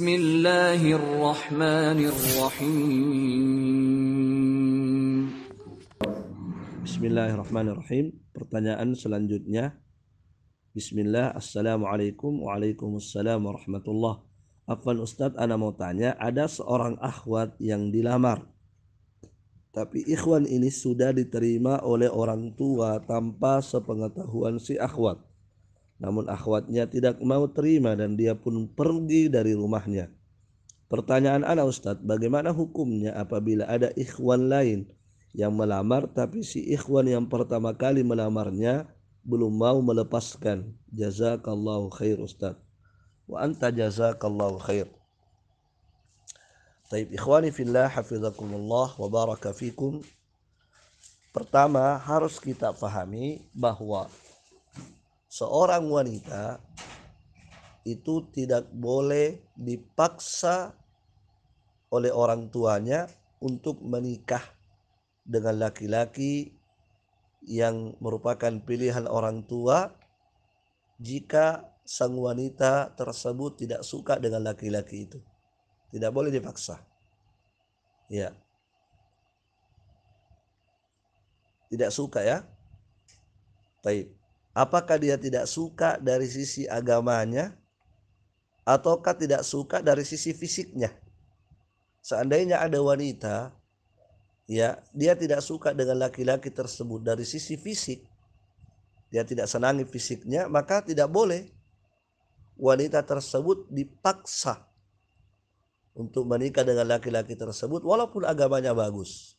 Bismillahirrahmanirrahim. Bismillahirrahmanirrahim. Pertanyaan selanjutnya. Bismillah. Assalamualaikum. Waalaikumsalam warahmatullah. Afwan Ustadz, ana mau tanya, ada seorang akhwat yang dilamar, tapi ikhwan ini sudah diterima oleh orang tua tanpa sepengetahuan si akhwat. Namun akhwatnya tidak mau terima dan dia pun pergi dari rumahnya. Pertanyaan ana Ustadz, bagaimana hukumnya apabila ada ikhwan lain yang melamar tapi si ikhwan yang pertama kali melamarnya belum mau melepaskan? Jazakallahu khair Ustadz. Wa anta jazakallahu khair. Taib ikhwani fillah, hafizakumullah wa baraka fikum. Pertama harus kita pahami bahwa seorang wanita itu tidak boleh dipaksa oleh orang tuanya untuk menikah dengan laki-laki yang merupakan pilihan orang tua jika sang wanita tersebut tidak suka dengan laki-laki itu. Tidak boleh dipaksa. Ya. Tidak suka ya. Baik. Apakah dia tidak suka dari sisi agamanya ataukah tidak suka dari sisi fisiknya? Seandainya ada wanita, ya, dia tidak suka dengan laki-laki tersebut dari sisi fisik, dia tidak senangi fisiknya, maka tidak boleh wanita tersebut dipaksa untuk menikah dengan laki-laki tersebut walaupun agamanya bagus.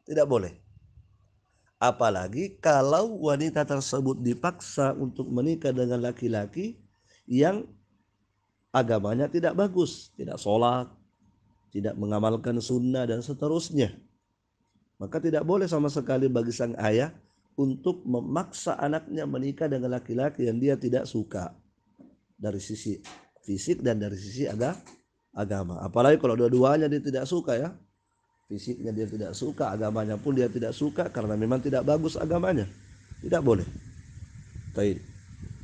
Tidak boleh. Apalagi kalau wanita tersebut dipaksa untuk menikah dengan laki-laki yang agamanya tidak bagus, tidak sholat, tidak mengamalkan sunnah dan seterusnya. Maka tidak boleh sama sekali bagi sang ayah untuk memaksa anaknya menikah dengan laki-laki yang dia tidak suka dari sisi fisik dan dari sisi agama. Apalagi kalau dua-duanya dia tidak suka ya. Fisiknya dia tidak suka, agamanya pun dia tidak suka karena memang tidak bagus agamanya. Tidak boleh. Baik.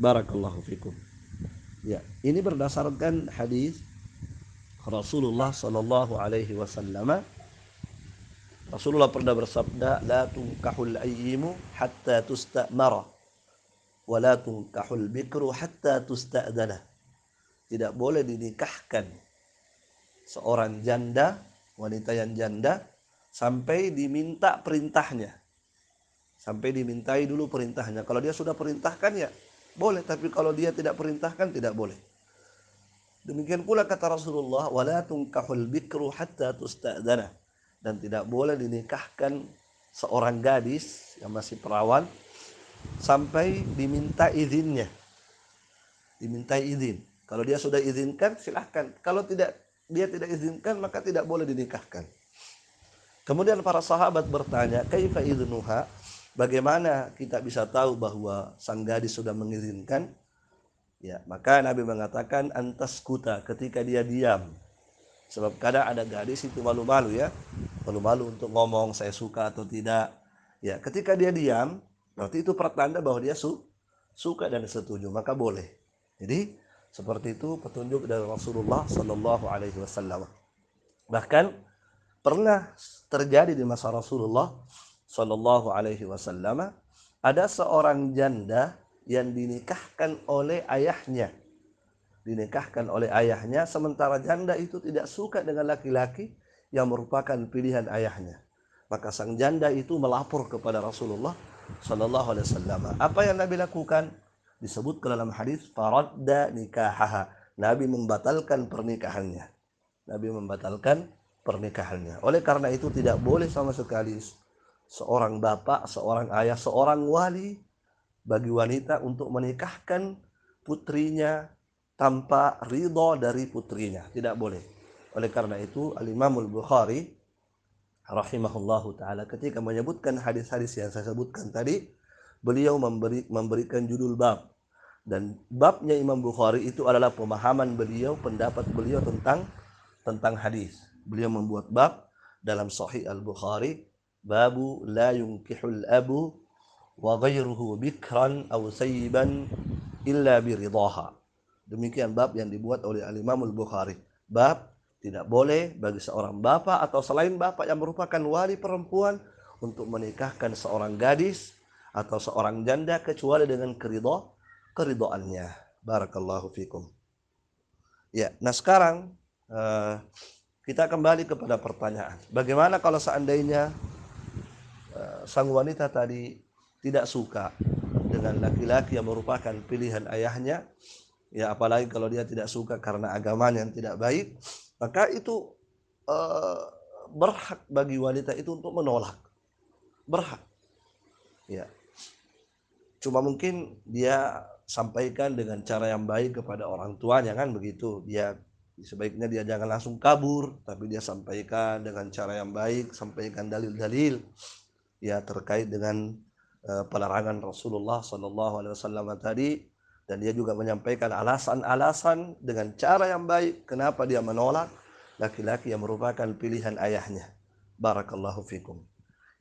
Barakallahu fikum. Ya, ini berdasarkan hadis Rasulullah sallallahu alaihi wasallam. Rasulullah pernah bersabda, la tunkahul ayyimu hatta tusta'mara wa la tunkahul bikru hatta tusta'dana. Tidak boleh dinikahkan seorang janda, wanita yang janda, sampai diminta perintahnya. Sampai dimintai dulu perintahnya. Kalau dia sudah perintahkan ya boleh, tapi kalau dia tidak perintahkan tidak boleh. Demikian pula kata Rasulullah, wala tunkahul bikru hatta tusta'dana. Dan tidak boleh dinikahkan seorang gadis yang masih perawan sampai diminta izinnya. Dimintai izin. Kalau dia sudah izinkan silahkan. Kalau dia tidak izinkan maka tidak boleh dinikahkan. Kemudian para sahabat bertanya, kaifa idnuha? Bagaimana kita bisa tahu bahwa sang gadis sudah mengizinkan? Ya, maka Nabi mengatakan antas kuta, ketika dia diam. Sebab kadang ada gadis itu malu-malu ya. Malu-malu untuk ngomong saya suka atau tidak. Ya, ketika dia diam, berarti itu pertanda bahwa dia suka dan setuju, maka boleh. Jadi seperti itu petunjuk dari Rasulullah sallallahu alaihi wasallam. Bahkan pernah terjadi di masa Rasulullah sallallahu alaihi wasallam ada seorang janda yang dinikahkan oleh ayahnya. Dinikahkan oleh ayahnya, sementara janda itu tidak suka dengan laki-laki yang merupakan pilihan ayahnya. Maka sang janda itu melapor kepada Rasulullah sallallahu alaihi wasallam. Apa yang Nabi lakukan? Disebut ke dalam hadis faradda nikahaha. Nabi membatalkan pernikahannya. Nabi membatalkan pernikahannya. Oleh karena itu tidak boleh sama sekali seorang bapak, seorang ayah, seorang wali bagi wanita untuk menikahkan putrinya tanpa ridha dari putrinya. Tidak boleh. Oleh karena itu Al-Imam Al-Bukhari rahimahullahu ta'ala ketika menyebutkan hadis-hadis yang saya sebutkan tadi, beliau memberikan judul bab. Dan babnya Imam Bukhari itu adalah pemahaman beliau, pendapat beliau tentang hadis. Beliau membuat bab dalam Sahih Al-Bukhari, babu la yunkihul abu wa ghairuhu bikran aw sayyiban illa biridaha. Demikian bab yang dibuat oleh Al-Imam Al-Bukhari. Bab tidak boleh bagi seorang bapak atau selain bapak yang merupakan wali perempuan untuk menikahkan seorang gadis atau seorang janda kecuali dengan keridoannya. Barakallahu fikum. Ya, nah sekarang kita kembali kepada pertanyaan. Bagaimana kalau seandainya sang wanita tadi tidak suka dengan laki-laki yang merupakan pilihan ayahnya, ya apalagi kalau dia tidak suka karena agamanya yang tidak baik, maka itu berhak bagi wanita itu untuk menolak. Berhak. Ya. Cuma mungkin dia sampaikan dengan cara yang baik kepada orang tuanya, kan begitu. Dia sebaiknya dia jangan langsung kabur, tapi dia sampaikan dengan cara yang baik, sampaikan dalil-dalil ya terkait dengan pelarangan Rasulullah SAW tadi, dan dia juga menyampaikan alasan-alasan dengan cara yang baik kenapa dia menolak laki-laki yang merupakan pilihan ayahnya. Barakallahu fikum.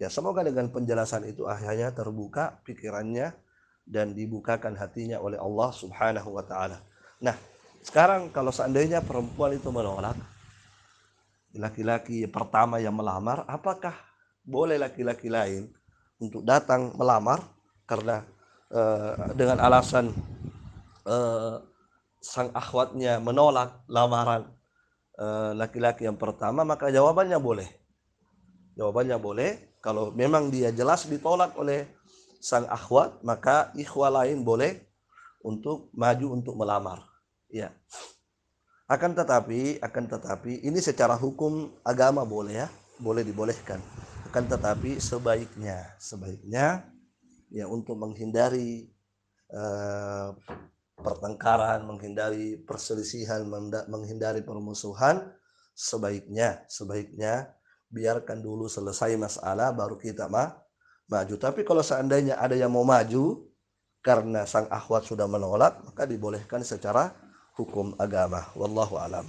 Ya, semoga dengan penjelasan itu akhirnya terbuka pikirannya dan dibukakan hatinya oleh Allah Subhanahu wa taala. Nah, sekarang kalau seandainya perempuan itu menolak laki-laki pertama yang melamar, apakah boleh laki-laki lain untuk datang melamar karena dengan alasan sang akhwatnya menolak lamaran laki-laki yang pertama? Maka jawabannya boleh. Jawabannya boleh. Kalau memang dia jelas ditolak oleh sang akhwat, maka ikhwah lain boleh untuk maju untuk melamar. Ya. Akan tetapi ini secara hukum agama boleh ya, boleh dibolehkan. Akan tetapi sebaiknya ya untuk menghindari pertengkaran, menghindari perselisihan, menghindari permusuhan, sebaiknya biarkan dulu selesai masalah baru kita maju. Tapi kalau seandainya ada yang mau maju karena sang akhwat sudah menolak, maka dibolehkan secara hukum agama. Wallahu alam.